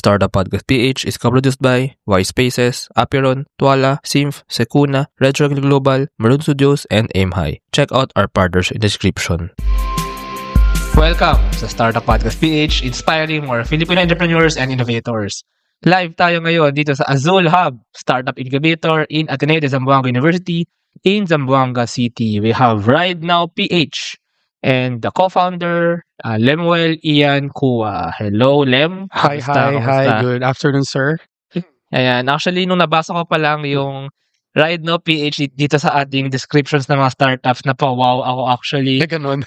Startup Podcast PH is co-produced by Y Spaces, Apiron, Tuala, Symph, Secuna, Red Circle Global, Maroon Studios, and Aim High. Check out our partners in the description. Welcome sa Startup Podcast PH, inspiring more Filipino entrepreneurs and innovators. Live tayo ngayon dito sa Azul Hub, Startup Incubator in Ateneo de Zamboanga University in Zamboanga City. We have Ride Now PH and the co-founder, Lemuel Ian Kua. Hello, Lem. Hi. Good afternoon, sir. Ayan, actually, nung nabasa ko pa lang yung Ride Now PH dito sa ating descriptions ng mga startups, na wow ako actually. Ganun.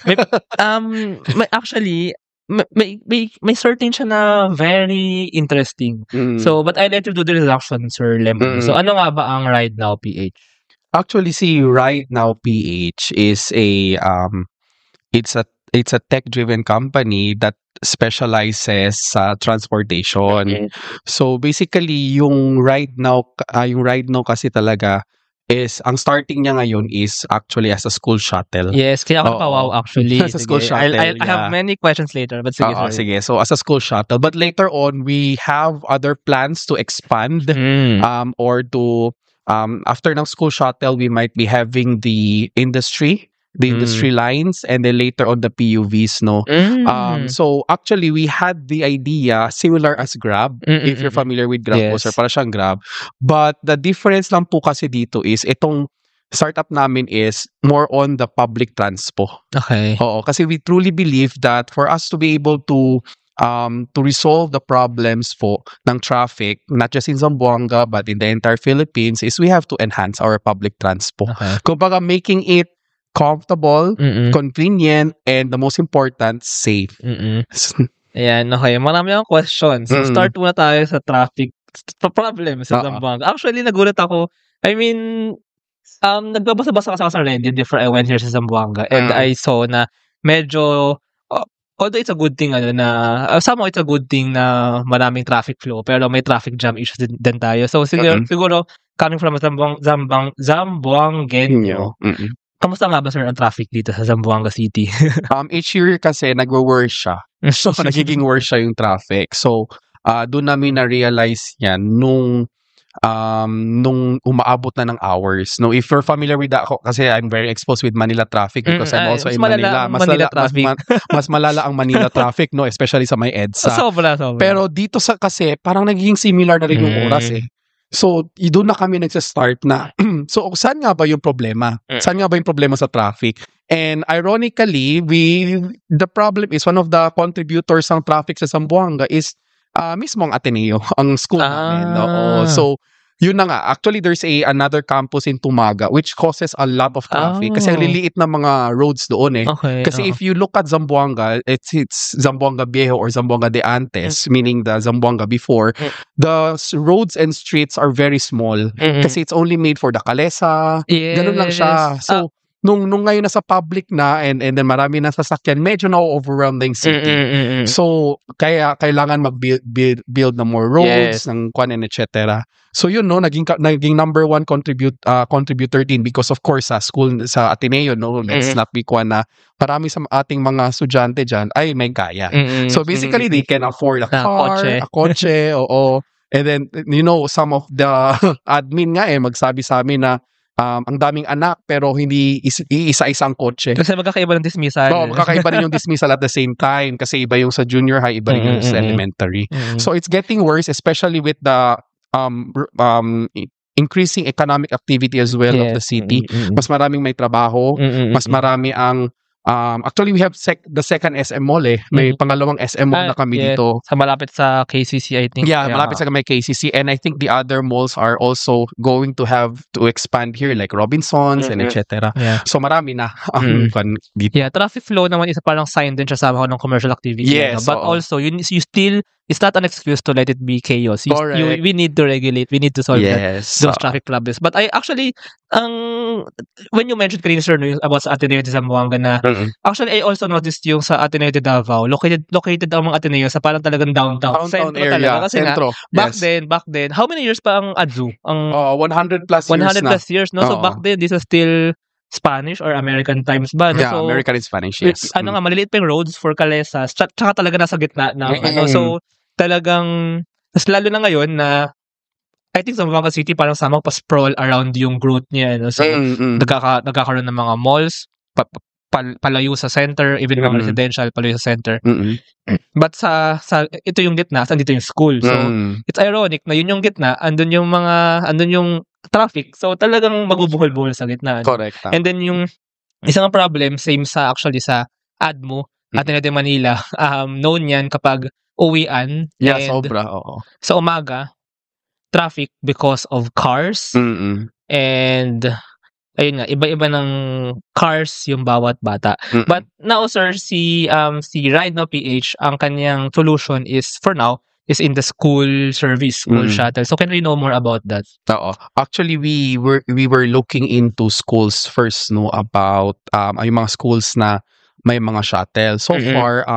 May certain siya na very interesting. So, but I'd like to do the introduction, Sir Lem. So, ano nga ba ang Ride Now PH? Actually, see, Right Now PH is it's a tech-driven company that specializes sa transportation. So basically, yung Right Now kasi talaga is ang starting niya ngayon is actually as a school shuttle. Yes, kaya ako pa-wow actually. As a school shuttle. I have many questions later, but sige. Sige. So as a school shuttle, but later on we have other plans to expand or to after ng school shuttle we might be having the industry lines, and then later on the PUVs, no? So actually we had the idea similar as Grab, if you're familiar with Grab, yes. Sir, para siyang Grab. But the difference lang po kasi dito is itong startup namin is more on the public transpo. Okay. Oo, kasi we truly believe that for us to be able to resolve the problems po ng traffic, not just in Zamboanga but in the entire Philippines, is we have to enhance our public transpo. Okay. Kumbaga making it comfortable, convenient, and the most important, safe. Ayan, okay. Marami akong questions. So, start muna tayo sa traffic problem sa Zamboanga. Actually, nagulat ako. I mean, nagbabasa-basa kasi ako sa Reddit before I went here sa Zamboanga, and I saw na medyo, although it's a good thing, somehow it's a good thing na maraming traffic flow, pero may traffic jam issues din tayo. So, siguro coming from Zamboangueño, kamusta nga ba, sir, ang traffic dito sa Zamboanga City? Each year kasi nagwo-worse siya. So, nagiging worse siya yung traffic. So, doon namin na-realize yan nung umaabot na ng hours. No, if you're familiar with that, kasi I'm very exposed with Manila traffic because I'm also in Manila. Mas malala ang Manila traffic, no, especially sa may EDSA. Sobra. Pero dito kasi parang nagiging similar na rin yung oras eh. So, doon na kami nagsa-start na, so, saan nga ba yung problema? Saan nga ba yung problema sa traffic? And ironically, the problem is one of the contributors ng traffic sa Zamboanga is mismo ang Ateneo, ang school namin. No? So, yun na nga. Actually, there's another campus in Tumaga which causes a lot of traffic kasi ang liliit na mga roads doon eh. Okay, kasi if you look at Zamboanga, it's Zamboanga Viejo or Zamboanga de Antes, meaning the Zamboanga before, the roads and streets are very small kasi it's only made for the kalesa. Yes. Ganun lang siya. So, nung ngayon nasa public na and then marami na sasakyan, medyo na-overwhelm na yung city. So, kaya kailangan mag-build na more roads, ng kwan and etc. So, yun, no, naging number one contributor din because of course, sa school, sa Ateneo, no, let's not be kwan na marami sa ating mga estudyante dyan ay may kaya. So, basically, they can afford a car, a kotse, oo. And then, you know, some of the admin nga magsabi sa amin na ang daming anak pero hindi isa-isang kotse. Kasi magkakaiba ng dismissal. Oo, magkakaiba rin yung dismissal at the same time kasi iba yung sa junior high, iba rin yung sa elementary. So it's getting worse, especially with the increasing economic activity as well of the city. Mas maraming may trabaho, mas marami ang actually we have the second SM Mall eh. May pangalawang SM Mall na kami dito. Sa malapit sa KCC, I think. Yeah, malapit sa may KCC, and I think the other malls are also going to have to expand here like Robinsons and etc. Yeah. So marami na dito. Yeah, traffic flow naman is parang sign din siya sa mga ng commercial activity. Yes, but also you still, it's not an excuse to let it be chaos. We need to regulate. We need to solve those traffic problems. But I actually, when you mentioned kanina, sir, no, about sa Ateneo de Zamboanga na, actually I also noticed yung sa Ateneo de Davao, located ang mga Ateneo sa parang talagang downtown area. Talaga. Kasi Centro. Back then, how many years pa ang ADZU? 100 plus years 100 plus years, no? So back then, this is still Spanish or American times ba? No? Yeah, so, American and Spanish, yes. Ano nga, maliliit pa yung roads for Calesas, tsaka talaga nasa gitna na, so talagang Tas lalo na ngayon na I think Zamboanga City parang sama pa-sprawl around yung growth niya, no? So, nagkakaroon ng mga malls, palayo sa center, even mga residential, palayo sa center. But sa ito yung gitna, dito yung school. So, it's ironic na yun yung gitna, andun yung traffic. So, talagang magubuhol-buhol sa gitna. Correct. And then yung isang problem, same sa ADMO, Ateneo de Manila, known yan kapag uwian. Yeah, sobra, oo. Sa umaga, traffic because of cars. And, ayun nga, iba-iba ng cars yung bawat bata. But now, sir, si Ride Now PH, ang kanyang solution is, for now, is in the school service, school shuttle. So, can we know more about that? Oo. Actually, we were looking into schools first, no, about yung mga schools na may mga shuttle. So far,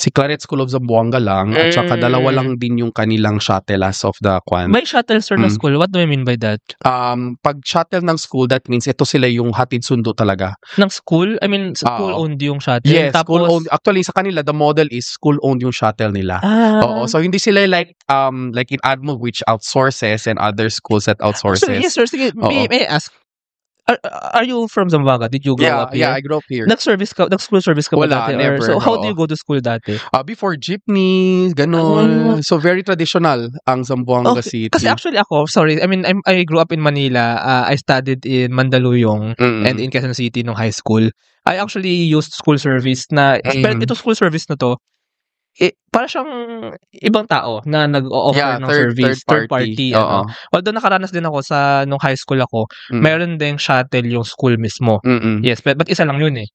si Claret School of Zamboanga lang at saka dalawa lang din yung kanilang shuttle as of the kwan. May shuttle, sir, ng school? What do I mean by that? Pag shuttle ng school, that means ito sila yung hatid sundo talaga. Ng school? I mean, school-owned yung shuttle? Yes, tapos, school-owned. Actually, sa kanila, the model is school-owned yung shuttle nila. Oo, so hindi sila like in ADMO, which outsources, and other schools that outsources. So, yes, sir. Sige, may I ask, are you from Zamboanga? Did you grow up here? Yeah, I grew up here. Nag-school service ka ba Wala, dati? never. So, how do you go to school dati? Before jeepneys, ganun. So, very traditional ang Zamboanga City. Kasi actually ako, sorry, I mean, I grew up in Manila. I studied in Mandaluyong and in Quezon City nung high school. I actually used school service na, ito school service na to, para siyang ibang tao na nag-o-offer ng service, third party. Although nakaranas din ako sa nung high school ako, mayroon ding shuttle yung school mismo. Yes, but isa lang yun eh.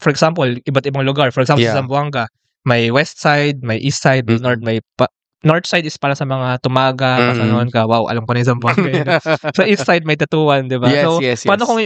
For example, iba't ibang lugar. For example, sa Zamboanga, may west side, may east side, north, may north side is para sa mga tumaga, kasanoon ka. Wow, alam ko na yung Zamboanga. Sa east side, may tatuan, di ba? Yes, paano kung,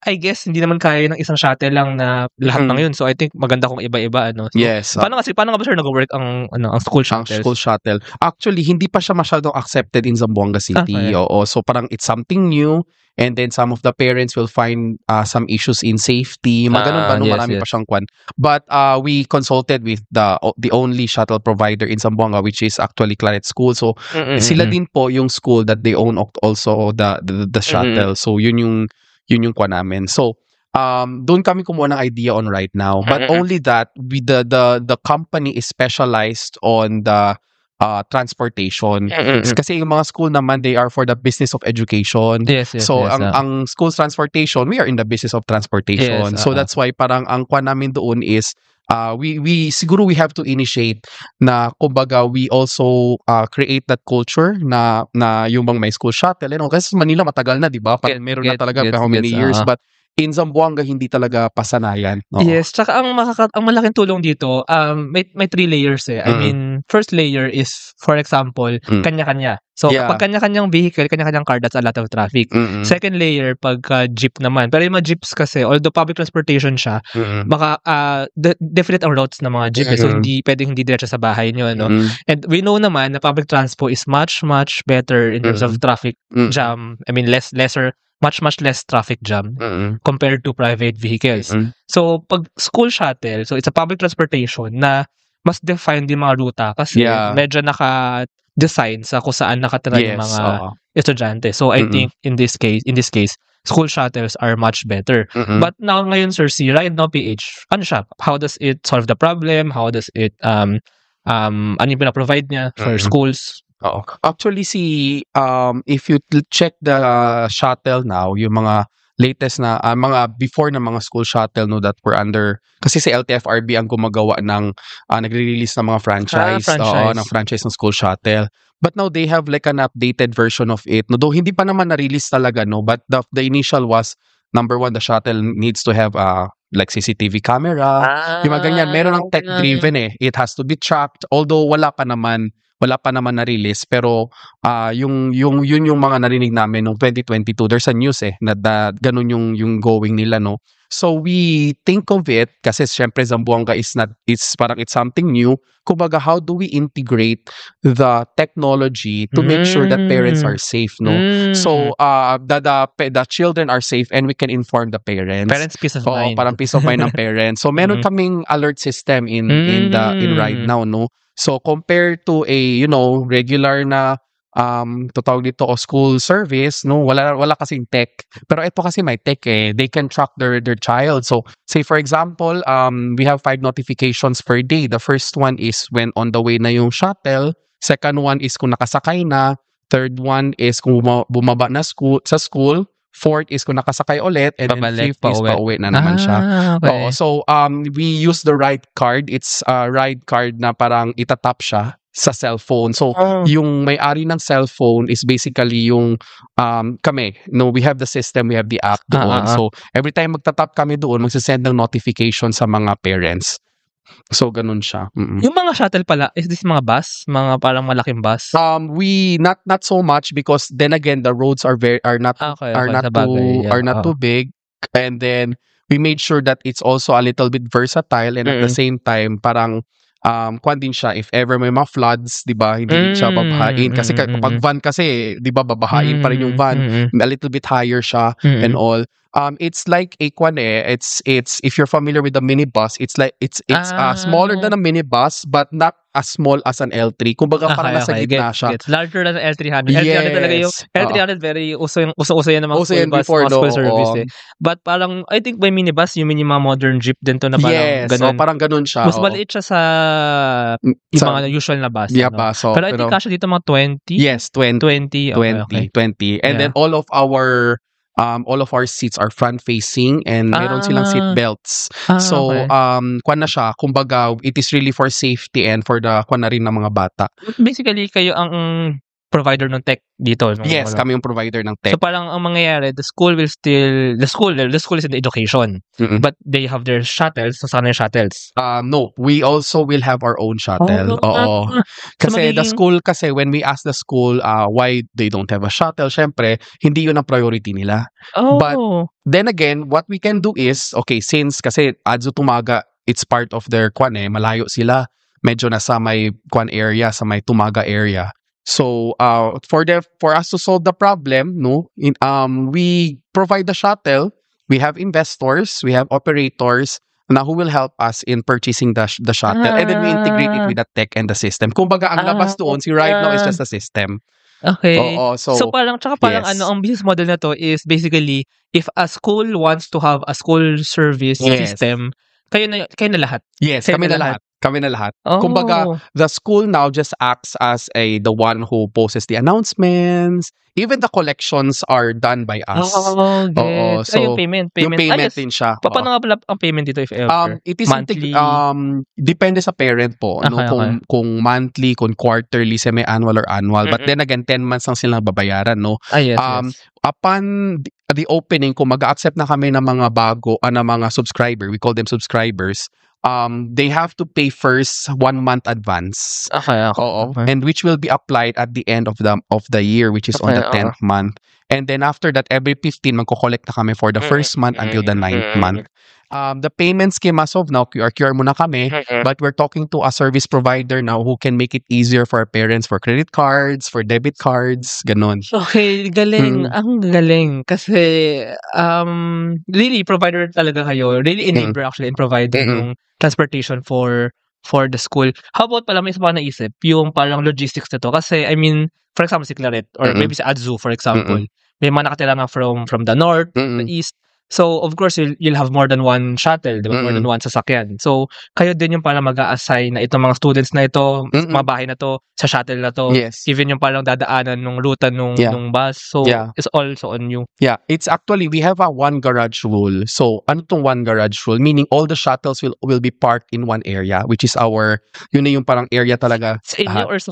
I guess, hindi naman kaya ng isang shuttle lang na lahat ng yun. So, I think maganda kung iba-iba, So, yes. Paano nga ba, sir, nag-work ang school shuttle? Ang school shuttle. Actually, hindi pa siya masyadong accepted in Zamboanga City. Oo. So, parang it's something new. And then, some of the parents will find some issues in safety. Maganon ba? Marami pa siyang kwan. But we consulted with the only shuttle provider in Zamboanga, which is actually Claret School. So, sila din po yung school that they own also the shuttle. So, yun yung kwa namin. So, doon kami kumuha ng idea on Right Now. But only that, the company is specialized on the transportation. Kasi yung mga school naman, they are for the business of education. Yes, so, ang school's transportation, we are in the business of transportation. So, that's why parang ang kwa namin doon is siguro we have to initiate na kumbaga we also create that culture na yung bang may school shuttle. Kasi Manila matagal na, di ba? Meron na talaga how many years. But in Zamboanga, hindi talaga pasanayan. No? Yes, tsaka ang malaking tulong dito, may 3 layers eh. I mean, first layer is, for example, kanya-kanya. So, pag kanya-kanyang vehicle, kanya-kanyang car, that's a lot of traffic. Second layer, pag jeep naman. Pero yung mga jeeps kasi, although public transportation siya, baka definite ang routes ng mga jeep. So, pwedeng hindi diretso sa bahay nyo. And we know naman na public transport is much, much better in terms of traffic jam. I mean, much less traffic jam compared to private vehicles. So, pag school shuttle, so it's a public transportation na mas defined yung mga ruta kasi medyo naka-design sa kung saan nakatira yung mga estudyante. So, I think in this case, school shuttles are much better. But now ngayon, sir, si Ride Now PH, ano siya? How does it solve the problem? How does it, ano yung pinaprovide niya for schools? Actually, if you check the shuttle now, yung mga latest na, mga before na mga school shuttle no, that were under, kasi si LTFRB ang gumagawa ng, nagre-release ng mga franchise. Ng franchise ng school shuttle. But now they have like an updated version of it. No, though hindi pa naman na-release talaga, no, but the initial was, number 1, the shuttle needs to have like CCTV camera. Yung mga ganyan, meron ng tech-driven eh. It has to be tracked, although wala pa naman na-release, pero yun yung mga narinig namin noong 2022. There's a news na ganun yung going nila, no. So we think of it kasi syempre Zamboanga is not, it's something new. Kumbaga, how do we integrate the technology to make sure that parents are safe, no? So the children are safe and we can inform the parents. Parents peace of mind. Parang peace of mind ng parents. So meron kaming alert system in Ride Now, no? So compared to a regular na tawag dito o school service, no, wala kasing tech, pero ito kasi may tech they can track their child. So say for example, we have 5 notifications per day. The first one is when on the way na yung shuttle, second one is kung nakasakay na, third one is kung bumaba na sa school, fourth is kung nakasakay ulit, and then fifth is pauwi na naman siya. Okay. So we use the ride card. It's a ride card na parang itatap siya sa cellphone. So yung may-ari ng cellphone is basically yung kami. No, we have the system, we have the app doon. So every time magtatap kami doon, magsasend ng notification sa mga parents. So ganun siya. Yung mga shuttle pala, is this mga bus? Mga parang malaking bus? We not so much because then again the roads are not too big, and then we made sure that it's also a little bit versatile, and at the same time parang kwan din siya if ever may mga floods, 'di ba? Hindi din siya babahain kasi kapag van kasi, 'di ba, babahain pa rin yung van. A little bit higher siya and all. It's like a kwan it's if you're familiar with the minibus, it's smaller than a minibus but not as small as an L3. Kumbaga parang nasa gitna siya. It's larger than L300. L300 talaga yung L300 very uso yan ng mga school bus, before, mga school service But parang I think by minibus yung mga modern jeep din to na parang ganun. So parang ganun siya. Mas maliit siya sa yung mga usual na bus. Yeah, bus. Pero I think kasya dito mga 20. Yes, 20. 20. And then all of our seats are front facing and meron silang seat belts. So kwan na siya, kumbaga it is really for safety and for the kwan na rin ng mga bata. Basically kayo ang provider ng tech dito. Yes, kami yung provider ng tech. So parang ang mangyayari, the school is in the education, but they have their shuttles. So sana yung shuttles? No, we also will have our own shuttle. Kasi the school, kasi when we ask the school why they don't have a shuttle, syempre hindi yun ang priority nila. But then again, what we can do is, okay, since kasi Adso Tumaga, it's part of their kwan malayo sila, medyo nasa may kwan area, sa may Tumaga area. So for us to solve the problem, no, we provide the shuttle. We have investors, we have operators na who will help us in purchasing the shuttle, and then we integrate it with the tech and the system. Kumbaga ang labas doon, si Ride Now is just a system. Okay. So parang ang business model na to is basically if a school wants to have a school service system, kayo na lahat. Yes, kami na lahat. Kumbaga, the school now just acts as the one who posts the announcements. Even the collections are done by us. So yung payment. Yung payment din siya. Paano nga pala ang payment dito if ever? It is monthly? Depende sa parent po. Kung monthly, kung quarterly, semi-annual or annual. But then again, 10 months lang silang babayaran, no? Yes. Upon the opening, kung mag-accept na kami ng mga ng mga subscriber, we call them subscribers, they have to pay first 1 month advance. Okay. And which will be applied at the end of the year, which is on the 10th month. And then after that, every 15, magko-collect na kami for the first month until the 9th month. The payment scheme as of now, QR muna kami, but we're talking to a service provider now who can make it easier for our parents for credit cards, for debit cards, ganon. Okay, galing. Ang galing. Kasi, really, provider talaga kayo. Really enabler actually in providing yung transportation for the school. How about pala, may isa pa naisip, yung parang logistics nito. Kasi, I mean, for example, si Claret, or maybe si Adzu, for example, may mga nakatira nga from the north, the east. So, of course, you'll have more than one shuttle, diba? More than one sasakyan. So, kayo din yung parang mag-a-assign na itong mga students na ito, mga bahay na to, sa shuttle na to. Yes. Even yung parang dadaanan nung ruta nung bus. So, it's also on you. Yeah, it's actually, we have a one garage rule. So, ano tong one garage rule? Meaning, all the shuttles will be parked in one area, which is yun na yung parang area talaga. Sa inyo or sa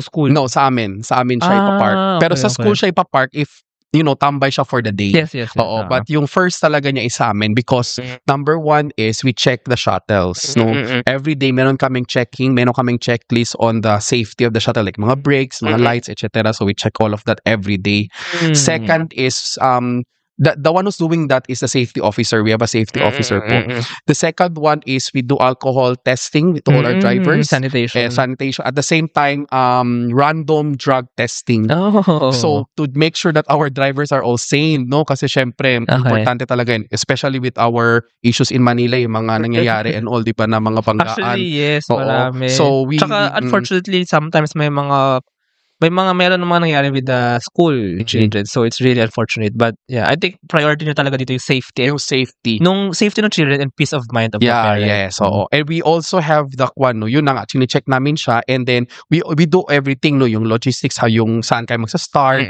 school? No, sa amin. Sa amin siya ipapark. Pero sa school siya ipapark if tambay siya for the day. Yes. But yung first talaga niya is sa amin because number one is we check the shuttles. No, every day meron kaming checklist on the safety of the shuttle, like mga brakes, mga lights, etc. So we check all of that every day. Second is the one who's doing that is the safety officer. We have a safety officer po. The second one is we do alcohol testing with all our drivers. Sanitation. Sanitation. At the same time, random drug testing. Oh. So to make sure that our drivers are all sane, no? Kasi syempre, importante talaga yun. Especially with our issues in Manila, yung mga nangyayari and all, di ba, na mga banggaan. Actually, yes, marami. So Tsaka, unfortunately, sometimes meron namang nangyari with the school children. So, it's really unfortunate. But, yeah, I think priority nyo talaga dito yung safety. Yung safety. Nung safety ng children and peace of mind of the parents. Yes. So, and we also have the no, yun na nga, chine-check namin siya. And then, we do everything, no, yung logistics, yung saan kayo magsa-start.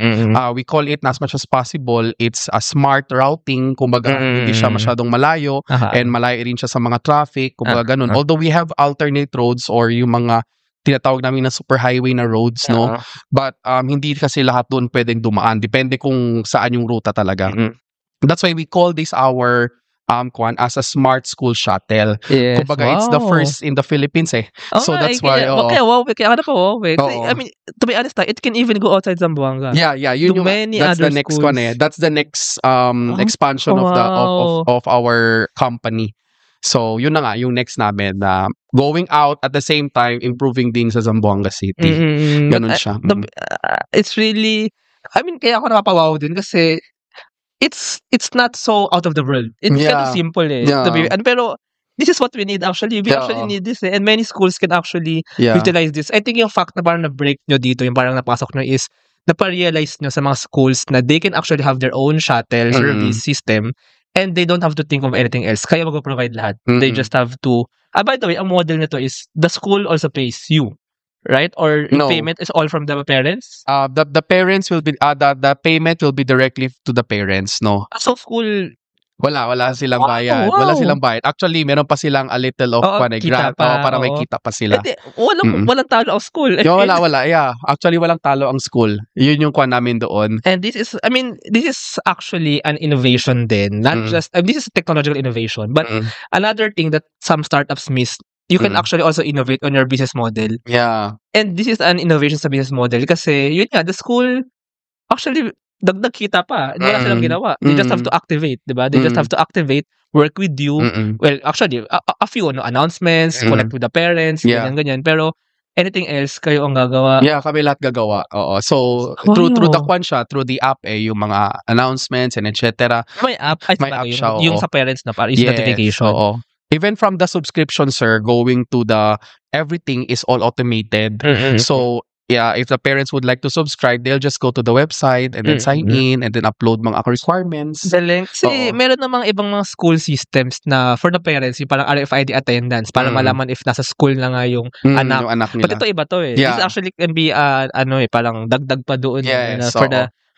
We call it, as much as possible, it's a smart routing. Kumbaga, hindi siya masyadong malayo. And malayo rin siya sa mga traffic. Kumbaga, ganun. Although we have alternate roads or yung mga tinatawag namin na super highway na roads, no? But hindi kasi lahat doon pwedeng dumaan. Depende kung saan yung ruta talaga. That's why we call this our as a smart school shuttle. Yes. Kumbaga, it's the first in the Philippines eh. So that's why kaya ano pa I mean, to be honest, it can even go outside Zamboanga. Yeah, that's the next schools. one eh. That's the next expansion of our company. So, yun na nga, yung next namin na going out at the same time, improving din sa Zamboanga City. Ganun siya. It's really, I mean, kaya ako napapawaw din kasi it's not so out of the world. It's kind of simple eh. Pero, this is what we need actually. We actually need this eh. And many schools can actually utilize this. I think yung fact na parang na-break nyo dito, yung parang napasok nyo is, naparealize nyo sa mga schools na they can actually have their own shuttle service system. And they don't have to think of anything else. Kaya mag-provide lahat. They just have to... by the way, ang model nito is the school also pays you. Right? Or the payment is all from the parents? The parents will be... the payment will be directly to the parents, no? So, school... Wala silang bayad. Wow. Wala silang bayad. Actually, meron pa silang a little of grant para may kita pa sila. Walang talo ang school. Wala. Yeah. Actually, walang talo ang school. Yun yung kwan namin doon. And this is actually an innovation din. Not just, this is a technological innovation. But another thing that some startups miss, you can actually also innovate on your business model. Yeah. And this is an innovation sa business model kasi yun nga, the school actually dagdag kita pa. Wala silang ginawa. They just have to activate, di ba? They just have to activate, work with you. Well, actually, a few announcements, connect with the parents, ganyan. Pero anything else, kayo ang gagawa. Yeah, kami lahat gagawa. Oo. So, through the kwan siya, through the app yung mga announcements and etc. May app. May app siya, yung sa parents na para is notification. Oo. Even from the subscription, sir, going to everything is all automated. So, yeah, if the parents would like to subscribe, they'll just go to the website and then sign in and then upload mga requirements. Galing. Kasi meron namang ibang mga school systems na for the parents, yung parang RFID attendance para malaman if nasa school na nga yung anak. Yung anak nila. But ito iba to eh. Yeah. This actually can be parang dagdag pa doon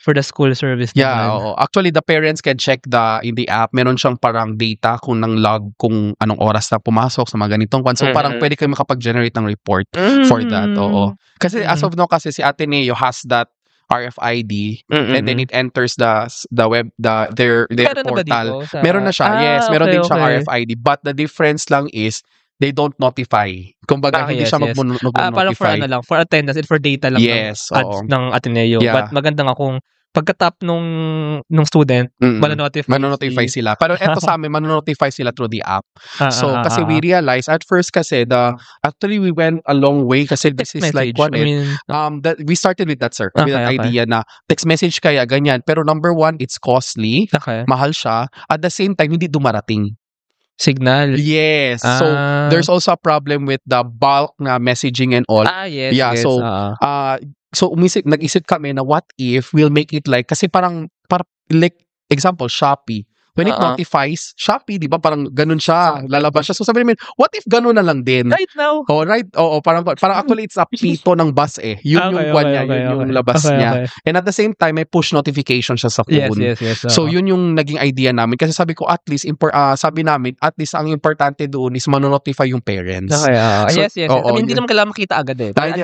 for the school service. Yeah, actually the parents can check in the app. Meron siyang parang data kung nang log kung anong oras na pumasok sa mga ganitong kwan. So parang pwede kayo makapag-generate ng report for that. Oo. Kasi as of now kasi si Ateneo has that RFID and then it enters the web their portal. Meron na siya. Yes, meron din siyang RFID. But the difference lang is they don't notify. Kumbaga, hindi siya mag-notify. Parang for for attendance and for data lang ng Ateneo. Yeah. But maganda nga kung pagka-tap nung student, manonotify sila. Pero eto sa amin, manonotify sila through the app. So, kasi we realized, at first kasi, actually we went a long way kasi this is like one. We started with that, sir. With that idea na text message kaya, ganyan. Pero number one, it's costly. Mahal siya. At the same time, hindi dumarating. Signal. Yes. So, there's also a problem with the bulk na messaging and all. Yes. Yeah, yes. So, nag-isip kami na what if we'll make it like, kasi parang like, example, Shopee. When it notifies, Shopee, di ba, parang ganun siya, lalabas siya. So sabi namin, what if ganun na lang din? Right now? Parang actually it's a pito ng bus eh. Yun yung kwan niya, yun yung labas niya. And at the same time, may push notification siya sa phone. Yes. So yun yung naging idea namin. Kasi sabi ko, at least, sabi namin, at least ang importante doon is manonotify yung parents. Yes. I mean, hindi naman kailangan makita agad eh. At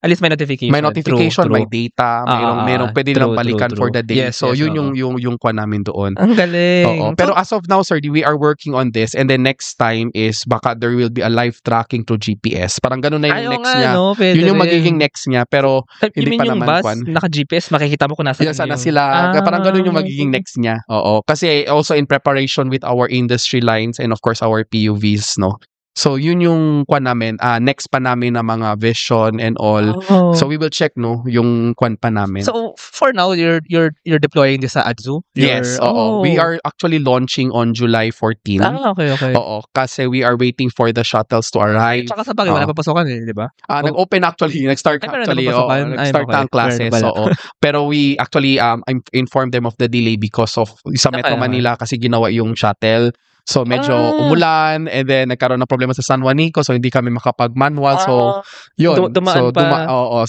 least may notification. May notification, may data, mayroong pwede nilang balikan for the day. So yun yung kwan namin doon. Ang galing. amazing. Pero as of now, sir, we are working on this, and then next time is baka there will be a live tracking through GPS. Parang ganun na yung next niya. No? Yun yung magiging next niya, pero hindi pa naman bus, kwan. naka-GPS, makikita mo kung nasa sana sila. Parang ganun yung magiging next niya. Oo. Kasi also in preparation with our industry lines and of course our PUVs, no? So yun yung kwan namin, next pa namin na mga vision and all. So we will check, no, yung kwan pa namin. So for now you're deploying this sa ADZU? Yes, oo. We are actually launching on July 14. Okay. Oo, kasi we are waiting for the shuttles to arrive. Tsaka sa bagay, wala pa pasokan di ba? Nag-open actually, nag-start actually. Nag-start na ang classes. Oo. Pero we actually informed them of the delay because of sa Metro Manila kasi ginawa yung shuttle. So medyo umulan and then nagkaroon ng problema sa San Juanico so hindi kami makapag-manual. So yun.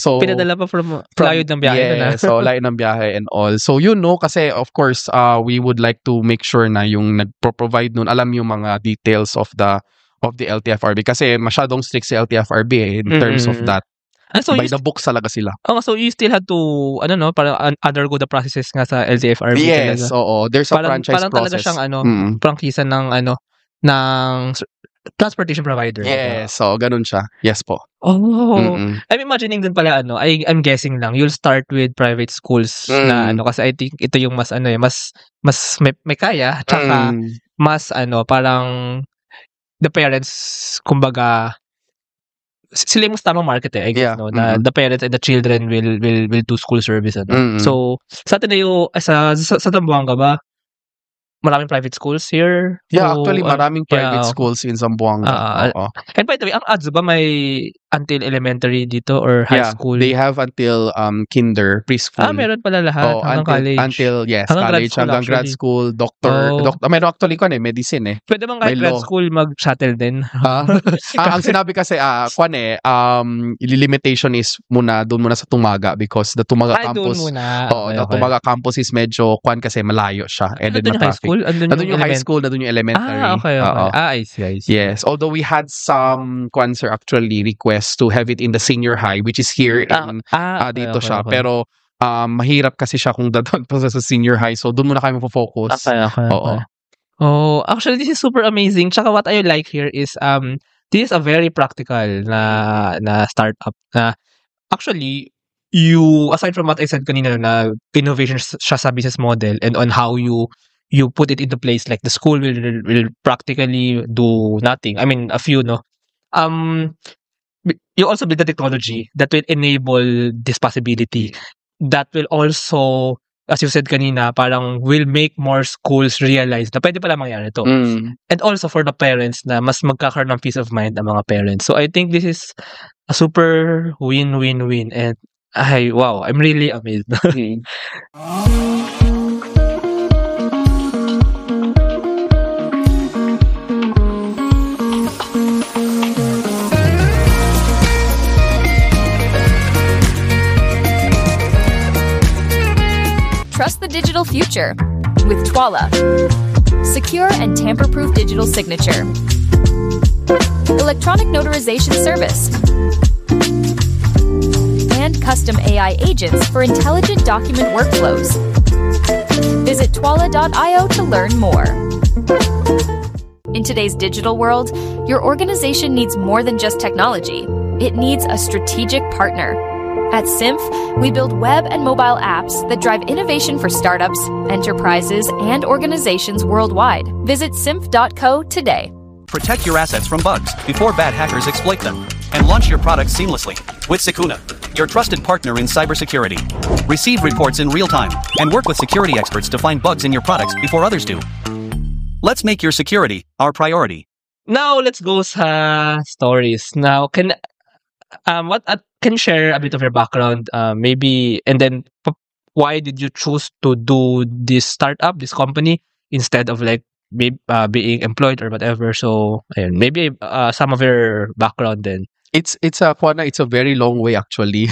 So pinadala pa from layo ng biyahe na. So layo ng biyahe and all. So yun, no, kasi of course we would like to make sure na yung nagpo-provide nun alam yung mga details of the LTFRB kasi masyadong strict si LTFRB in terms of that. So by the books talaga sila. So you still had to parang undergo the processes nga sa LTFRB. Yes, oo. There's a franchise parang process. Parang talaga siyang prangkisa ng transportation provider. Yes, so ganun siya. Yes po. I'm imagining dun pala I'm guessing lang you'll start with private schools na kasi I think ito yung mas mas may kaya tsaka mas parang the parents kumbaga sila yung tamang market I guess, no? Na the parents and the children will do school service. So, sa atin na yung, sa Zamboanga ba, maraming private schools here? Yeah, actually, maraming private schools in Zamboanga. And by the way, ang ADZU ba may until elementary dito or high school? They have until kinder, preschool. Meron pala lahat hanggang college. Until, yes, college, hanggang grad school, doctor. Meron actually medicine Pwede bang kahit grad school mag-shuttle din? Ang sinabi kasi, limitation is doon muna sa Tumaga because the Tumaga campus, the Tumaga campus is medyo kasi malayo siya. And then traffic. Nandun yung high school, nandun yung elementary. Okay. I see. Yes, although we had some sir actually request to have it in the senior high which is here in dito siya. Pero mahirap kasi siya kung dadaan pa sa senior high. So doon muna kami po-focus. Okay. Actually this is super amazing. Tsaka what I like here is this is a very practical na startup na actually you aside from what I said kanina na innovation siya sa business model and on how you put it into place, like the school will practically do nothing. I mean, a few, no? You also build the technology that will enable this possibility. That will also, as you said kanina, parang will make more schools realize na pwede pala mangyari ito. And also for the parents na mas magkakaroon ng peace of mind ang mga parents. So I think this is a super win-win-win. And wow, I'm really amazed. Trust the digital future with Twala. Secure and tamper-proof digital signature. Electronic notarization service. And custom AI agents for intelligent document workflows. Visit twala.io to learn more. In today's digital world, your organization needs more than just technology. It needs a strategic partner. At Symph, we build web and mobile apps that drive innovation for startups, enterprises, and organizations worldwide. Visit symph.co today. Protect your assets from bugs before bad hackers exploit them. And launch your products seamlessly with Secuna, your trusted partner in cybersecurity. Receive reports in real time and work with security experts to find bugs in your products before others do. Let's make your security our priority. Now, let's go sa stories. Now, can you share a bit of your background, maybe, and then why did you choose to do this startup, this company, instead of being employed or whatever? So, maybe some of your background then. It's a very long way actually.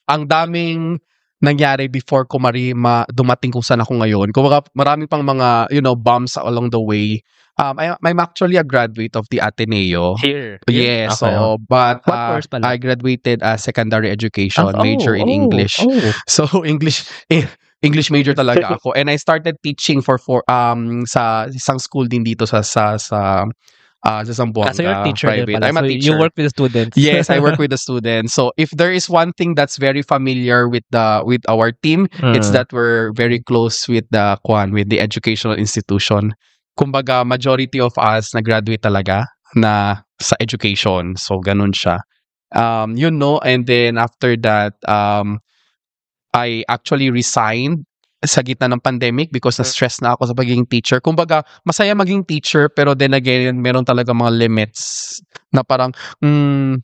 Ang daming nangyari before ko dumating kung saan ako ngayon. Kumbaga maraming pang mga bumps along the way. I'm actually a graduate of the Ateneo. Here? Yes. Okay. But what course pala? I graduated as secondary education, major in English. So English, English major talaga ako. And I started teaching for sa isang school din dito sa Zamboanga. So you're a teacher din private. pala. I'm a So teacher. you work with the students. Yes, I work with the students. So if there is one thing that's very familiar with our team, it's that we're very close with the educational institution. Kumbaga, majority of us na-graduate talaga na sa education. So ganun siya. And then after that, I actually resigned sa gitna ng pandemic because na-stress na ako sa pagiging teacher. Kumbaga, masaya maging teacher pero then again, meron talaga mga limits na parang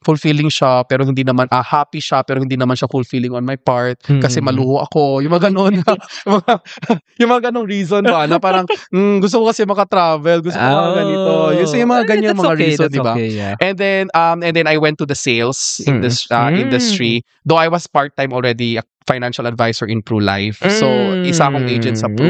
fulfilling siya pero hindi naman, happy siya pero hindi naman siya fulfilling on my part kasi maluho ako. Yung mga ganun. yung mga ganung reason ba na parang gusto ko kasi maka-travel, gusto ko mga ganito. Yung mga ganyan mga reason, di ba? Okay, yeah. And then I went to the sales industry. Though I was part-time already financial advisor in PruLife. So, isa akong agent sa Pru.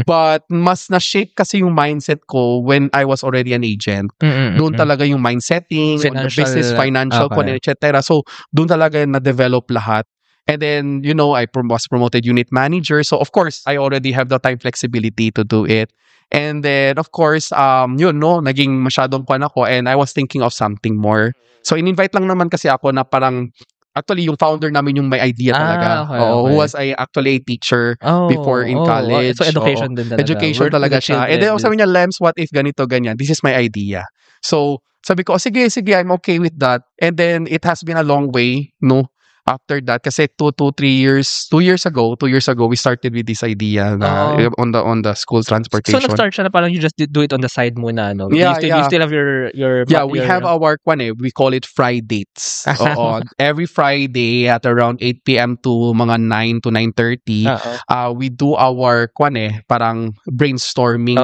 But, mas na-shape kasi yung mindset ko when I was already an agent. Doon talaga yung mindsetting, on the business, financial, etc. So, doon talaga na-develop lahat. And then, I was promoted unit manager. So, of course, I already have the time flexibility to do it. And then, of course, naging masyadong kwan ako and I was thinking of something more. So, in-invite lang naman kasi ako na parang actually, yung founder namin yung may idea talaga. Who was actually a teacher before in college. So, education din talaga. Education talaga siya. And then, sabi niya, Lems, what if ganito, ganyan? This is my idea. So, sabi ko, sige, I'm okay with that. And then, it has been a long way, no? After that, kasi 2 years ago, we started with this idea na on the school transportation. So, nag-start siya na parang you just do it on the side muna, no? Yeah, you still have your we have our we call it Fridates. Every Friday at around 8 p.m. to mga 9 to 9:30, we do our parang brainstorming.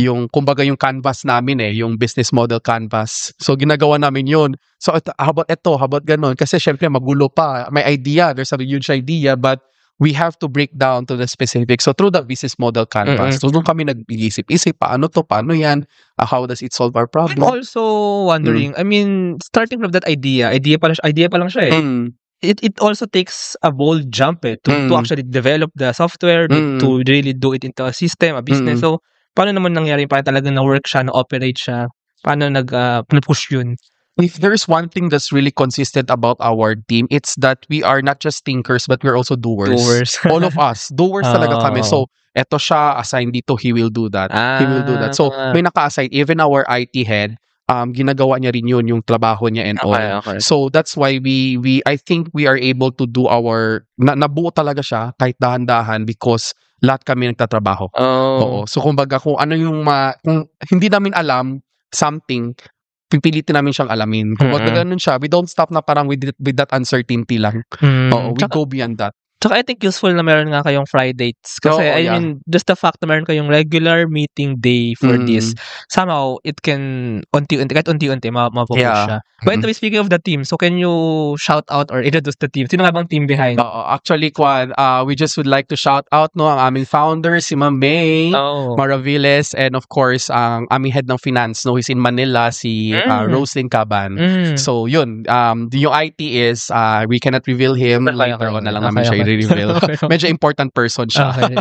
Yung kumbaga yung canvas namin yung business model canvas. So ginagawa namin yun. So how about ganon? Kasi syempre magulo pa. May idea, there's a huge idea, but we have to break down to the specifics. So through the business model canvas, so doon kami nag-isip-isip, paano yan? How does it solve our problem? I'm also wondering, I mean, starting from that idea pa lang siya It also takes a bold jump to actually develop the software, to really do it into a system, a business. So, paano naman nangyari? Paano talaga na-work siya, na-operate siya? Paano nag-push yun? If there's one thing that's really consistent about our team, it's that we are not just thinkers, but we're also doers. All of us. Doers talaga kami. So, eto siya, assigned dito, he will do that. He will do that. So, may naka-assign. Even our IT head, ginagawa niya rin yun, yung trabaho niya and all. Okay. So, that's why I think we are able to do nabuo talaga siya, kahit dahan-dahan, because lahat kami nagtatrabaho. Oo. So, kumbaga, kung ano kung hindi namin alam something, pipilitin namin siyang alamin. Kung ganun siya, we don't stop na parang with that uncertainty lang. We go beyond that. Tsaka I think useful na meron nga kayong Fridates. Kasi I mean, just the fact na meron kayong regular meeting day for this, somehow, it can kahit unti-unti, mapupush siya. By the way, speaking of the team, so can you shout out or introduce the team? Sino nga bang team behind? Actually, we just would like to shout out ang aming founder, si Ma'am May Maraviles, and of course, ang aming head ng finance, he's in Manila, si Roslyn Caban. So, yun. Yung IT is, we cannot reveal him. Later on na lang namin siya i-reveal. Medyo important person siya. Okay.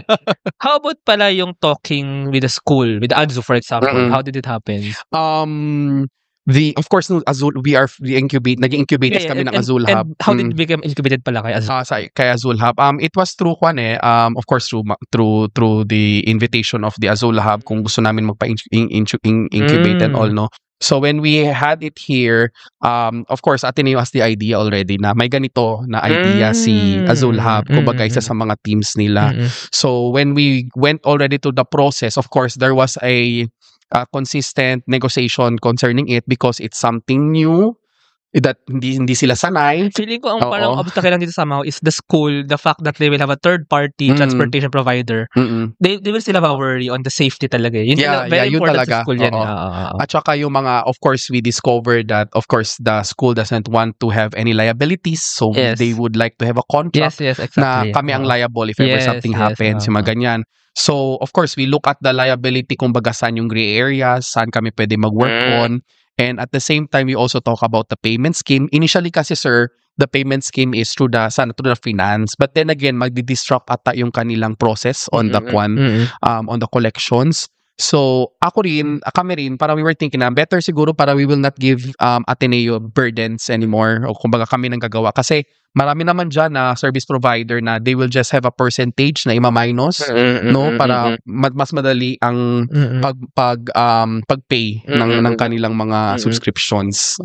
How about pala yung talking with the school, with the ADZU, for example? How did it happen? Of course, Azul, nag-incubate kami ng Azul Hub. And how did it become incubated pala kay Azul? Kay Azul Hub. It was through of course, through the invitation of the Azul Hub, kung gusto namin magpa-incubate and all, no? So when we had it here, of course, Ateneo has the idea already na may ganito na idea si Azul Hub, kumbaga isa sa mga teams nila. So when we went already to the process, of course, there was a consistent negotiation concerning it because it's something new that hindi sila sanay. Feeling ko ang parang obstacle lang dito somehow is the school, the fact that they will have a third-party transportation provider. They will still have a worry on the safety talaga. Yun very yun important talaga. Sa school yan. At saka yung mga, of course, we discovered that, of course, the school doesn't want to have any liabilities, so they would like to have a contract exactly. na kami ang liable if ever something happens, yung mga ganyan. So, of course, we look at the liability, kumbaga saan yung gray areas, saan kami pwede mag-work on. And at the same time, we also talk about the payment scheme. Initially kasi, sir, the payment scheme is through the finance. But then again, magdi-disrupt ata yung kanilang process on the on the collections. So, kami rin, parang we were thinking na better siguro para we will not give Ateneo burdens anymore. O kumbaga kami nang gagawa. Kasi marami naman dyan na service provider na they will just have a percentage na ima-minus, no? Para mas madali ang pag-pay ng kanilang mga subscriptions.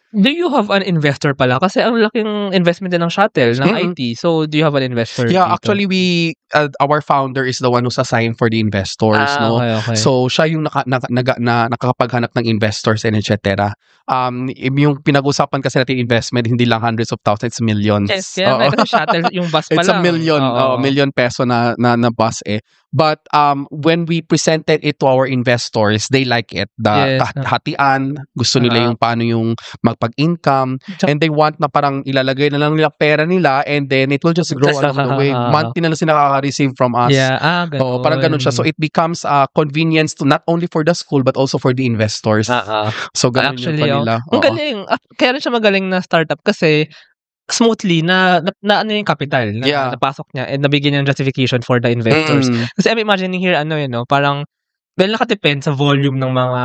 Do you have an investor pala? Kasi ang laking investment din ng shuttle, ng IT. So, do you have an investor? Yeah, dito? actually, our founder is the one who's assigned for the investors, no? Okay. So, siya yung nakakapaghanap ng investors and etc. Yung pinag-usapan kasi natin investment, hindi lang hundreds of thousands, millions. Yes, kaya may shuttle, yung bus pa It's lang. a million, million peso na bus eh. But when we presented it to our investors, they like it. The hatian, gusto nila yung paano yung magpag-income, and they want na parang ilalagay na lang nila pera nila and then it will just grow along the way. Monthly na lang sila nakaka-receive from us. Yeah, ganun. Parang ganun siya. So it becomes a convenience to not only for the school but also for the investors. So ganun actually, yung kanila. Ang galing. Kaya rin siya magaling na startup kasi smoothly na ano yung capital na napasok niya and nabigyan niya ng justification for the investors. Kasi I'm imagining here parang dahil nakadepend sa volume ng mga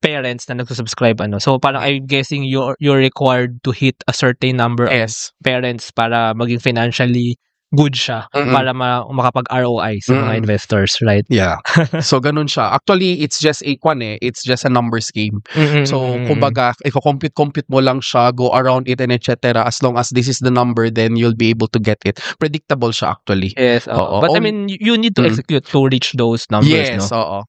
parents na nagsusubscribe So parang I'm guessing you're required to hit a certain number of parents para maging financially good siya para makapag ROI sa mga investors, right? Yeah. So ganun siya. Actually, it's just a numbers game. So kumbaga, if compute mo lang siya, go around it and etc. As long as this is the number, then you'll be able to get it. Predictable siya actually. Yes. But I mean, you need to execute to reach those numbers, yes, no?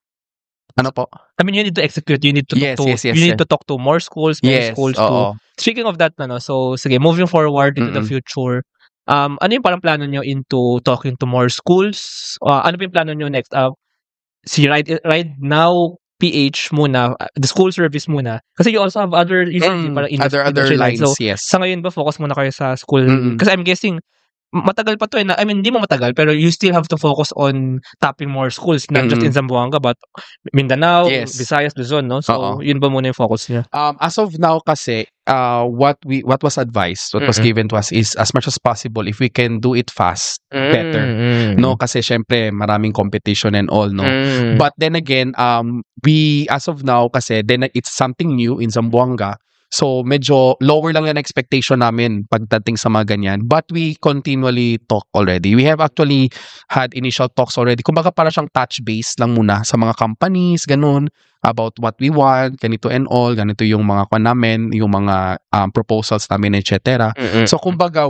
Ano po? I mean, you need to execute. You need to to talk to more schools, schools too. Speaking of that, so sige, moving forward into the future, ano yung parang plano nyo into talking to more schools? Ano yung plano nyo next? Right now, PH muna, the school service muna. Kasi you also have other other lines, so, yes. Sa ngayon ba, focus muna kayo sa school? Kasi I'm guessing, matagal pa to I mean, hindi mo matagal, pero you still have to focus on tapping more schools, not just in Zamboanga, but Mindanao, Visayas, Luzon, no? So, yun ba muna yung focus niya? As of now kasi, what was advised, what was given to us is as much as possible, if we can do it fast, better. No? Kasi syempre, maraming competition and all, no? But then again, we, as of now, kasi, then it's something new in Zamboanga. So, medyo lower lang yung expectation namin pagdating sa mga ganyan. But we continually talk already. We have actually had initial talks already. Kumbaga para siyang touch base lang muna sa mga companies, ganun, about what we want, ganito and all, ganito yung mga namin, yung mga proposals namin, etc. So, kumbaga,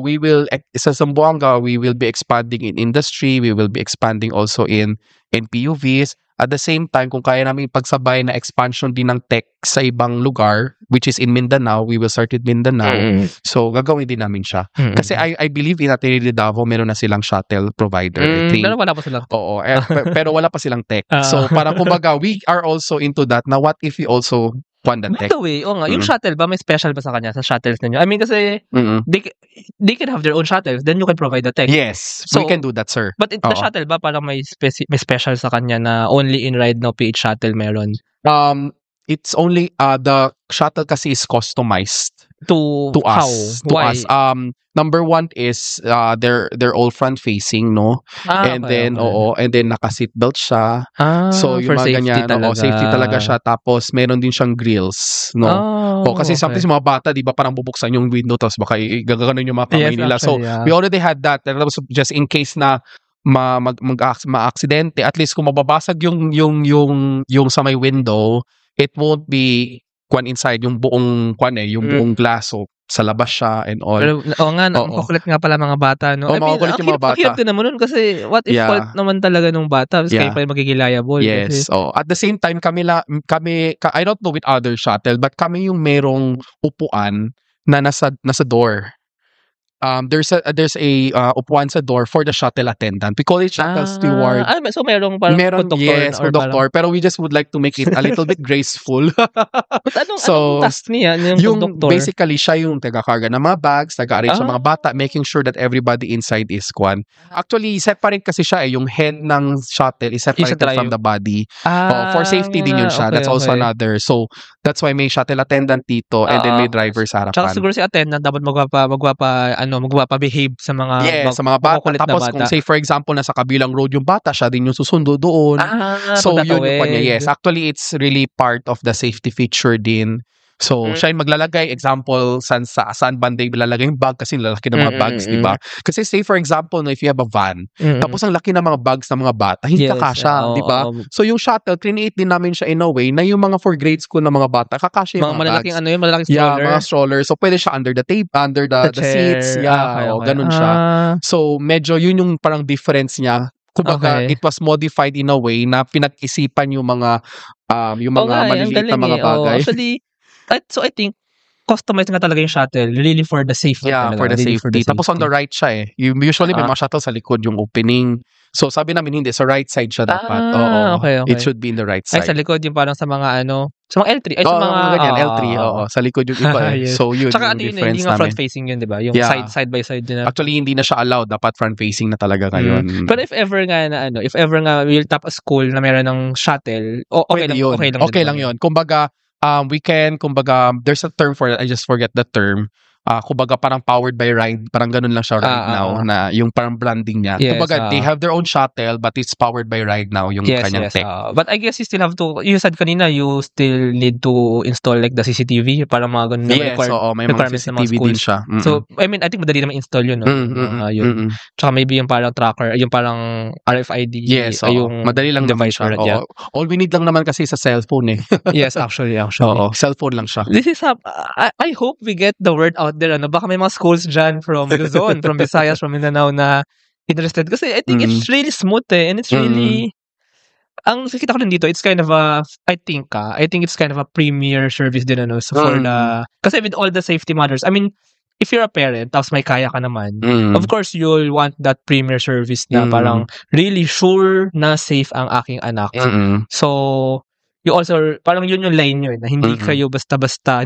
sa Zamboanga, we will be expanding in industry, we will be expanding also in PUVs. At the same time, kung kaya namin pagsabay na expansion din ng tech sa ibang lugar, which is in Mindanao, we will start with Mindanao. So, gagawin din namin siya. Kasi I believe in Ateneo de Davao, meron na silang shuttle provider. Pero wala pa silang tech. Oo, pero wala pa silang tech. So, parang kumbaga, we are also into that na what if we also fund the tech? By the way, yung shuttle ba, may special ba sa kanya, sa shuttles ninyo? I mean, kasi they can have their own shuttles, then you can provide the tech. Yes, so, we can do that, sir. But the shuttle ba, parang may special sa kanya na only in Ride Now PH shuttle meron? It's only, the shuttle kasi is customized to us. Why? Number one is they're all front facing, no? And then naka-seatbelt siya. So yung mga ganyan, safety talaga siya. Tapos meron din siyang grills, no? Kasi sometimes mga bata, di ba, parang bubuksan yung window tapos baka gaganon yung mga kamay nila. So we already had that. Tapos just in case na ma-aksidente, at least kung mababasag yung sa may window, it won't be inside yung buong yung buong glass. So sa labas siya and all. Pero makukulit nga pala mga bata, no? Makukulit yung mga bata. Ang hirap din naman nun kasi what if fault naman talaga nung bata? Kasi kayo pa yung magiging liable. Yes. At the same time, kami, I don't know with other shuttle, but kami yung merong upuan na nasa door. there's a upuan sa door for the shuttle attendant. We call it shuttle steward. So merong parang Meron, yes, or conductor. Pero we just would like to make it a little bit graceful. But anong task niya? Yung conductor? basically, siya yung taga-karga ng mga bags, taga-arrange ng mga bata, making sure that everybody inside is kwan. Actually, separate kasi siya yung head ng shuttle is separated from the body. For safety din yun siya. That's also another. So, that's why may shuttle attendant dito and then may driver sa harapan. Tsaka siguro si attendant dapat magpapa-behave sa mga sa mga bata. Tapos kung say for example nasa kabilang road yung bata, siya din yung susundo doon. So yun yung kanya. Yes, actually it's really part of the safety feature din. So, siya yung maglalagay, example, saan banday ilalagay yung bag kasi lalaki ng mga bags, di ba? Kasi say for example, if you have a van, tapos ang laki ng mga bags ng mga bata, hindi kakasya, di ba? So, yung shuttle, create din namin siya in a way na yung mga for grade school na mga bata, kakasya yung mga bags. Malalaking stroller. Yeah, mga stroller. So, pwede siya under the table, under the seats. Yeah, ganun siya. So, medyo yun yung parang difference niya. Kumbaga, it was modified in a way na pinag-isipan yung mga maliliit na mga bagay. Actually, so I think customized nga talaga yung shuttle really for the safety. Yeah, talaga. for the really safety. For the Tapos on the right siya eh. Usually may mga shuttle sa likod yung opening. So sabi namin hindi, sa right side siya dapat. Okay. It should be in the right side. Ay, sa likod yung parang sa mga sa mga L3. Ay, sa mga ganyan, L3. Sa likod yung iba eh. Yes. So yun Tsaka yung difference namin. Hindi nga front facing yun, di ba? Yung side by side din. Actually, hindi na siya allowed. Dapat front facing na talaga ngayon. Pero if ever nga we'll tap a school na meron ng shuttle, okay lang yun. Kumbaga, there's a term for it. I just forget the term. Kumbaga parang powered by ride, parang ganun lang siya right now na yung parang branding niya. Yes, kumbaga they have their own shuttle but it's powered by ride now yung kanyang tech. But I guess you still have to, you said kanina you still need to install like the CCTV para mga ganun may mga CCTV din siya. So I think madali naman install yun, no? Yun. Tsaka maybe yung parang tracker, yung parang RFID. Yes, yung madali lang device naman siya. All we need lang naman kasi sa cellphone eh. Yes, actually. Cellphone lang siya. This is I hope we get the word out there, baka may mga schools dyan from Luzon, from Visayas, from Mindanao na interested. Kasi I think it's really smooth and it's really, ang nakikita ko din dito, it's kind of I think it's kind of a premier service din, so for kasi with all the safety matters, I mean, if you're a parent, tapos may kaya ka naman, of course, you'll want that premier service na parang really sure na safe ang aking anak. So, you also, parang yun yung line nyo, na hindi kayo basta-basta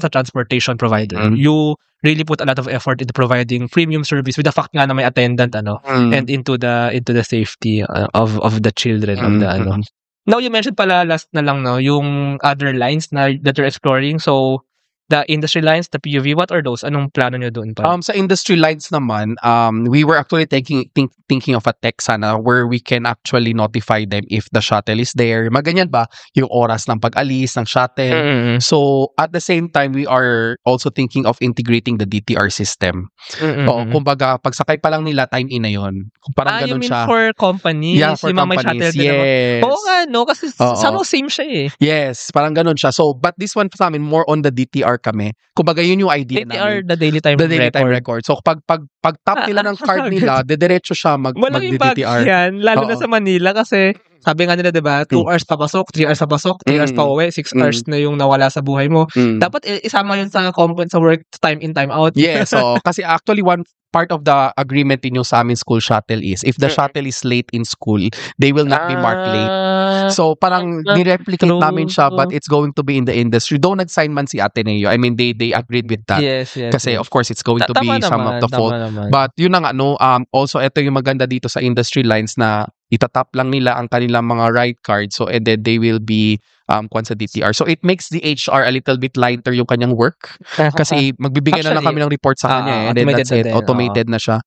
transportation provider. You really put a lot of effort into providing premium service with the fact nga na may attendant, and into the safety of the children, of the Now, you mentioned pala last na lang, yung other lines that you're exploring. So, the industry lines, the PUV, what are those? Anong plano nyo doon pa? Sa industry lines naman, we were actually thinking of a tech sana where we can actually notify them if the shuttle is there. Maganyan ba? Yung oras ng pag-alis ng shuttle. So, at the same time, we are also thinking of integrating the DTR system. Kumbaga, pagsakay pa lang nila, time in na yun. Parang ganun siya. You mean for companies? Yeah, for companies. Yes. Oo nga, kasi somehow same siya eh. Yes, parang ganun siya. So, but this one sa amin, more on the DTR kami. Kumbaga yun yung idea namin. The daily time record. So pag tap nila ng card nila, diretso siya mag-DTR. Yan, lalo na sa Manila kasi sabi nga nila, diba, 2 hours papasok, 3 hours papasok, 3 hours pa uwi, 6 hours na yung nawala sa buhay mo. Dapat isama yun sa work time in, time out. Yeah, so kasi actually one part of the agreement in yung sa amin school shuttle is if the shuttle is late in school, they will not be marked late. So parang nireplicate namin siya but it's going to be in the industry. Though nag-sign man si Ateneo. I mean, they agreed with that. Yes. Kasi of course it's going to be some of the fault. But yun na nga, also ito yung maganda dito sa industry lines na itatap lang nila ang kanilang mga ride card. So and then they will be kwan sa DTR. So it makes the HR a little bit lighter yung kanyang work. Kasi magbibigay na lang kami ng report sa kanya and then that's it. Automated na siya.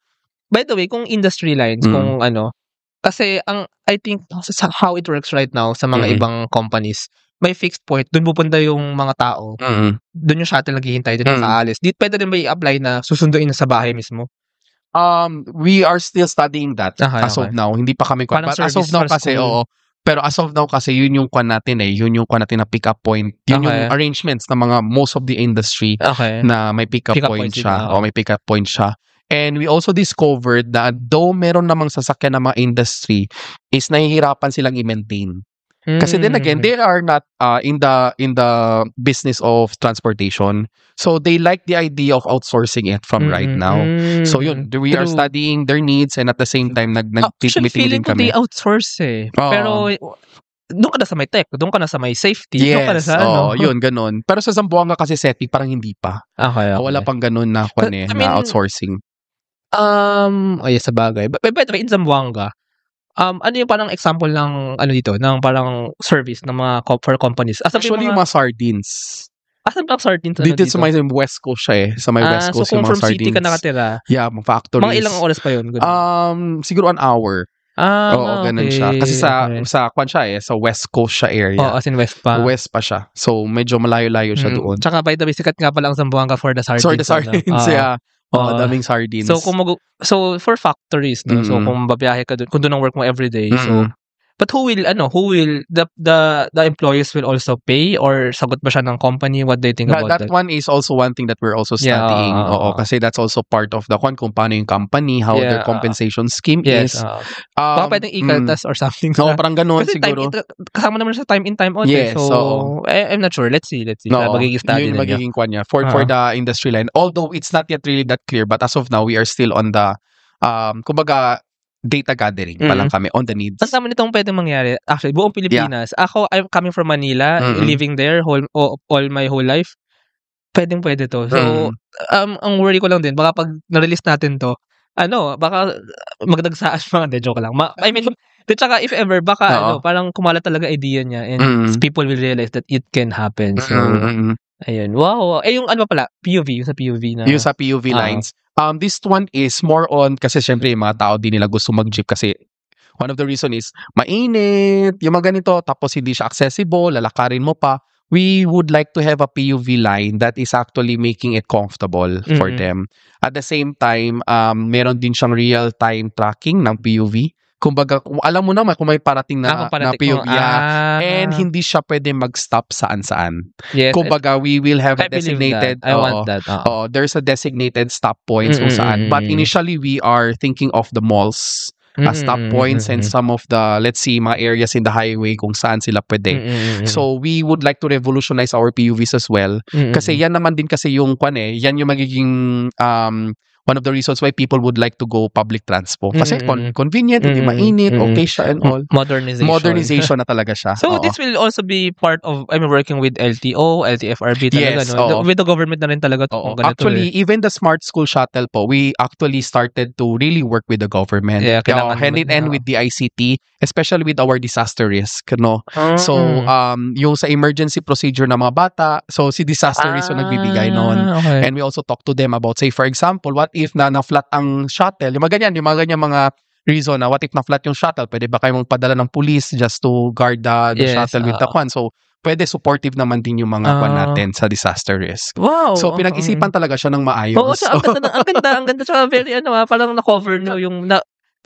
By the way, kung industry lines, kung kasi I think how it works right now sa mga ibang companies, may fixed point, dun pupunta yung mga tao. Dun yung shuttle naghihintay, dun sa alis. Pwede rin ba i-apply na susunduin na sa bahay mismo? We are still studying that as of now. Hindi pa kami but as of now kasi, pero as of now kasi yun yung kwan natin yun yung kwan natin na pick up point. Yun yung arrangements ng mga most of the industry na may pick up point siya. May pick up point siya. And we also discovered that though meron namang sasakyan ng mga industry is nahihirapan silang i-maintain. Kasi then again, they are not in the business of transportation. So they like the idea of outsourcing it from right now. So yun, we are studying their needs and at the same time Actually, feeling din ko kami. they outsource eh. Pero doon ka na sa may tech, doon ka na sa may safety, Yes, doon ka na sa ano. yun, ganun. Pero sa Zamboanga kasi SETI, parang hindi pa. Okay. Wala pang ganun na, na outsourcing. Yes, sa bagay. But in Zamboanga, ano yung parang example ng ano dito, ng parang service ng mga for companies? Actually, yung mga sardines. Asan ba sardines? Dito sa may West Coast siya eh. Sa may West Coast so yung kung mga from sardines. city ka nakatira, mga factories. mga ilang oras pa yun? Siguro an hour. Oo, ganun siya. Kasi sa kwan siya eh, sa West Coast siya area. As in West pa. West pa siya. So, medyo malayo-layo siya doon. Tsaka by the way, sikat nga pala ang Zamboanga for the sardines. For the sardines, yeah. Daming sardines. So for factories, no? So kung babiyahe ka doon, kung doon ang work mo everyday, so but who will the employees will also pay or sagot ba siya ng company? What do you think about that? That one is also one thing that we're also studying. Kasi that's also part of the kung paano yung company, how their compensation scheme is. Baka pwedeng ikaltas or something. Parang ganun siguro. Kasama naman siya sa time in, time out. Yes, so I'm not sure. Let's see. Magiging study yun magiging kwan niya for the industry line. Although it's not yet really that clear, but as of now, we are still on the kumbaga data gathering pa lang kami on the needs. Ang tama nitong pwedeng mangyari, actually, buong Pilipinas. Ako, I'm coming from Manila, living there all my whole life. Pwede to. So, ang worry ko lang din, baka pag na-release natin to, baka magdagsaan mga, joke lang. I mean, tsaka if ever, baka parang kumalat talaga idea niya and people will realize that it can happen. So, ayun. Wow. Yung ano pala, POV, yung sa POV na. Yung sa POV lines. This one is more on, kasi syempre yung mga tao din nila gusto mag-jeep kasi one of the reason is mainit, yung mga ganito, tapos hindi siya accessible, lalakarin mo pa. We would like to have a POV line that is actually making it comfortable for them. At the same time, meron din siyang real-time tracking ng POV. Kumbaga, alam mo naman kung may parating na POV and hindi siya pwede mag-stop saan-saan. Yes, kumbaga, we will have a designated I want that. There's a designated stop points kung saan. But initially, we are thinking of the malls as stop points and some of the, let's see, mga areas in the highway kung saan sila pwede. So, we would like to revolutionize our POVs as well. Kasi yan naman din kasi yung yan yung magiging one of the reasons why people would like to go public transport. Kasi convenient, hindi mainit, okay siya and all. Modernization na talaga siya. So this will also be part of, working with LTO, LTFRB talaga. Yes, no? With the government na rin talaga. Actually, even the Smart School Shuttle po, we actually started to really work with the government. Yeah, hand in hand with the ICT, especially with our disaster risk. No? So, yung sa emergency procedure ng mga bata, so si disaster risk yung nagbibigay noon. Okay. And we also talk to them about, say, for example, what if na-flat ang shuttle? Yung mga ganyan mga reason na what if na-flat yung shuttle? Pwede ba kayo magpadala ng police just to guard the shuttle with the kwan? So, pwede supportive naman din yung mga kwan natin sa disaster risk. Wow. So, pinag-isipan talaga siya ng maayos. Oo, ang ganda. Tsaka very, parang na-cover nyo yung,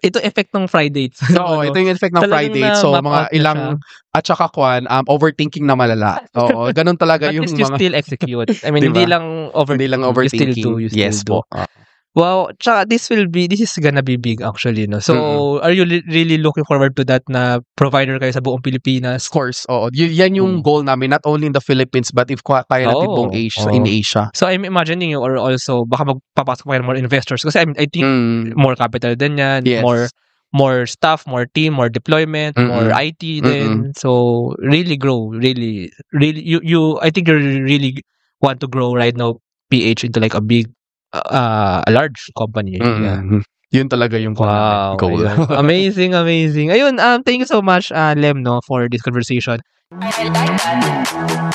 ito effect ng Friday. Oo, ito yung effect ng Friday. So, mga ilang, at saka kwan, overthinking na malala. Oo, ganun talaga yung mga... But you still execute. I mean, hindi lang overthinking. You still do. Wow, tsaka this is gonna be big actually, no? So, are you really looking forward to that na provider kayo sa buong Pilipinas? Of course, oo. Yan yung goal namin, not only in the Philippines, but if kaya natin buong Asia, in Asia. So, I'm imagining you or also, baka magpapasok pa more investors. Kasi I think more capital din yan, more staff, more team, more deployment, more IT din. So, really grow, really, I think you really want to grow right now, PH, into like a big, a large company. Yeah. Yun talaga yung goal. Amazing. Ayun, thank you so much, Lem, no, for this conversation. I like that.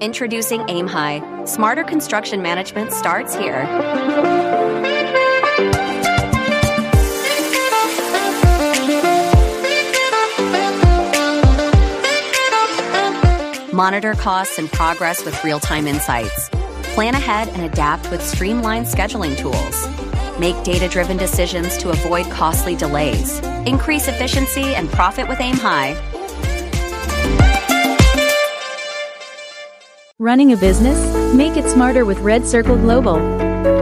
Introducing Aim High. Smarter construction management starts here. Monitor costs and progress with real-time insights. Plan ahead and adapt with streamlined scheduling tools. Make data-driven decisions to avoid costly delays. Increase efficiency and profit with Aim High. Running a business? Make it smarter with Red Circle Global.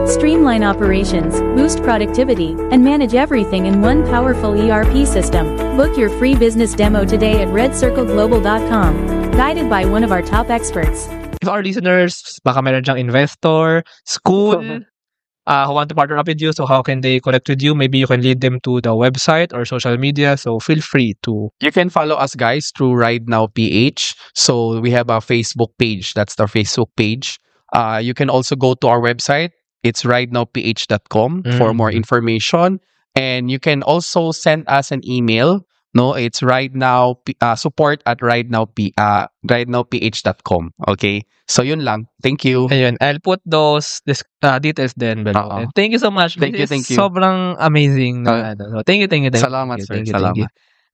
Streamline operations, boost productivity, and manage everything in one powerful ERP system. Book your free business demo today at redcircleglobal.com. Guided by one of our top experts. If our listeners, baka meron dyang investor, school, who want to partner up with you, so how can they connect with you? Maybe you can lead them to the website or social media, so feel free to. You can follow us, guys, through Ride Now PH. So we have a Facebook page. That's our Facebook page. You can also go to our website. It's ridenowph.com for more information. And you can also send us an email. No, it's support at ridenowph.com. Okay? So yun lang. Thank you. Ayun, I'll put those details then below. And thank you so much. Thank you. Sobrang amazing. So thank you. Salamat, sir. Salamat.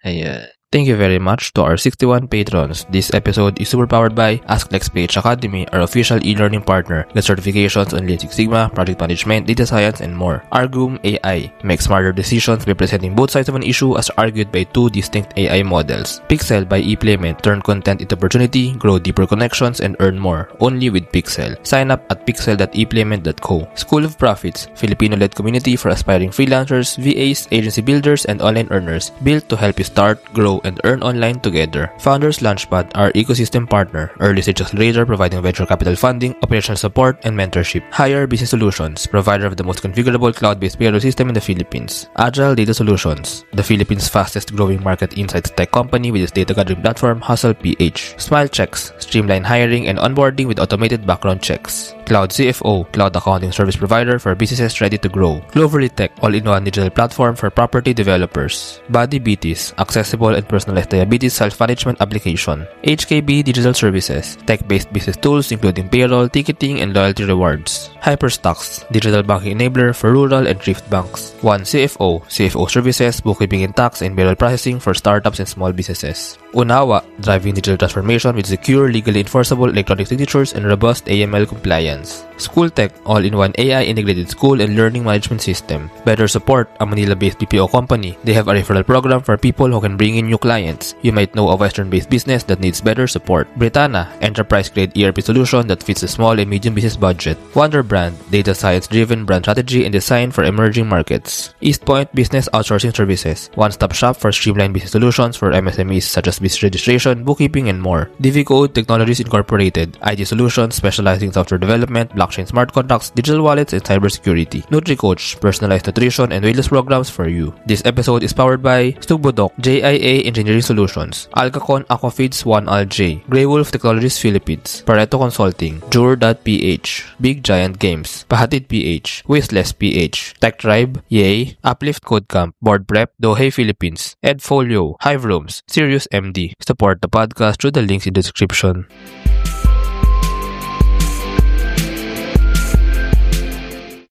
Ayun. Thank you very much to our 61 patrons. This episode is super powered by AskLexPH Academy, our official e-learning partner. Get certifications on Lean Six Sigma, project management, data science, and more. Argum AI. Make smarter decisions by presenting both sides of an issue as argued by two distinct AI models. Pixel by ePlayment. Turn content into opportunity, grow deeper connections, and earn more. Only with Pixel. Sign up at pixel.eplayment.co. School of Profits. Filipino-led community for aspiring freelancers, VAs, agency builders, and online earners. Built to help you start, grow, and earn online together. Founders Launchpad, our ecosystem partner. Early stage accelerator providing venture capital funding, operational support, and mentorship. Hire Business Solutions, provider of the most configurable cloud-based payroll system in the Philippines. Agile Data Solutions, the Philippines' fastest growing market insights tech company with its data gathering platform, Hustle PH. Smile Checks, streamline hiring and onboarding with automated background checks. Cloud CFO, cloud accounting service provider for businesses ready to grow. Cloverly Tech, all-in-one digital platform for property developers. Body Beaties, accessible and personalized diabetes self-management application. HKB Digital Services, tech-based business tools including payroll, ticketing, and loyalty rewards. Hyperstocks, digital banking enabler for rural and thrift banks. One CFO, CFO services, bookkeeping and tax, and payroll processing for startups and small businesses. Unawa, driving digital transformation with secure, legally enforceable electronic signatures and robust AML compliance. SchoolTech, all-in-one AI integrated school and learning management system. Better Support, a Manila-based BPO company. They have a referral program for people who can bring in new clients. You might know a Western-based business that needs better support. Britanna, enterprise-grade ERP solution that fits the small and medium business budget. Wonder Brand, data science-driven brand strategy and design for emerging markets. East Point Business Outsourcing Services, one-stop shop for streamlined business solutions for MSMEs such as business registration, bookkeeping, and more. DiviCode Technologies Incorporated, IT solutions specializing in software development, blockchain smart contracts, digital wallets, and cybersecurity. NutriCoach, personalized nutrition and wellness programs for you. This episode is powered by Stubodok, JIA Engineering Solutions, Alcacon Aquafeeds 1ALJ, Grey Wolf Technologies Philippines, Pareto Consulting, Jure.ph, Big Giant Games, Pahatid PH, Wistless PH, Tech Tribe, Yay, Uplift Code Camp, Board Prep, Dohe Philippines, Edfolio, Hive Rooms, Sirius MD. Support the podcast through the links in the description.